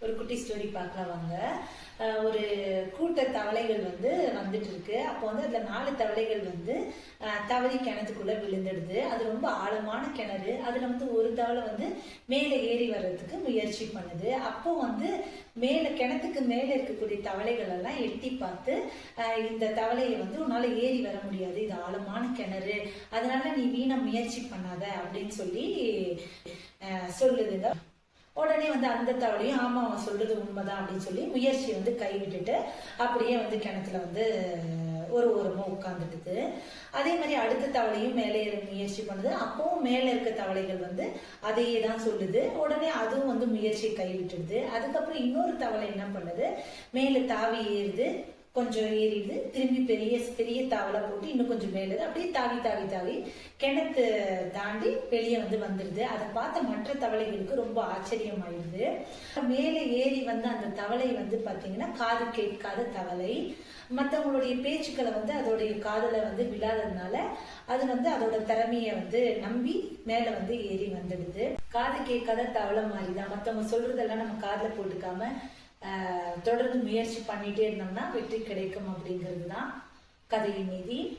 ஒரு குட்டி ஸ்டோரி பார்க்கலாம் வாங்க. ஒரு கூட்ட தவளைகள் வந்துட்டு இருக்கு. அப்போ அதுல 4 தவளைகள் தவறி கிணத்துக்குள்ள விழுந்துடுது. அது ரொம்ப ஆழமான கிணறு. அதுல ஒரு தவளை மேலே ஏறி வர்றதுக்கு முயற்சி பண்ணுது. அப்போ மேல கிணத்துக்கு மேல இருக்கக்கூடிய தவளைகள் எல்லாம் எட்டி பார்த்து, இந்த தவளையை உன்னால ஏறி வர முடியாது, இது ஆழமான கிணறு, அதனால நீ வீணா முயற்சி பண்ணாத அப்படின்னு சொல்லி சொல்லுதுங்க. உடனே அந்த தவளையும் ஆமா அவன் சொல்றது உண்மைதான் அப்படின்னு சொல்லி முயற்சியை கைவிட்டுட்டு அப்படியே கிணத்துல ஒரு ஓரமா உட்கார்ந்துட்டுது. அதே மாதிரி அடுத்த தவளையும் மேலே ஏற முயற்சி பண்ணுது. அப்பவும் மேல இருக்க தவளைகள் அதையே தான் சொல்லுது. உடனே அதுவும் முயற்சியை கைவிட்டுடுது. அதுக்கப்புறம் இன்னொரு தவளை என்ன பண்ணுது, மேல தாவி ஏறுது, கொஞ்சம் ஏறிடுது, திரும்பி பெரிய பெரிய தாவலை போட்டு இன்னும் கொஞ்சம் மேலுது, அப்படியே தாவி தாவி தாவி கிணத்து தாண்டி வெளியே வந்துடுது. அதை பார்த்த மற்ற தவளைகளுக்கு ரொம்ப ஆச்சரியம் ஆயிடுது. மேலே ஏறி அந்த தவளை பாத்தீங்கன்னா காது கேட்காத தவளை. மற்றவங்களுடைய பேச்சுக்களை அதோடைய காதுல விழாததுனால அது அதோட திறமைய நம்பி மேல ஏறி வந்துடுது. காது கேட்காத தவளை மாதிரிதான் மற்றவங்க சொல்றதெல்லாம் நம்ம காதுல போட்டுக்காம தொடர்ந்து முயற்சி பண்ணிட்டே இருந்தோம்னா வெற்றி கிடைக்கும் அப்படிங்கிறது தான் கதையின் நீதி.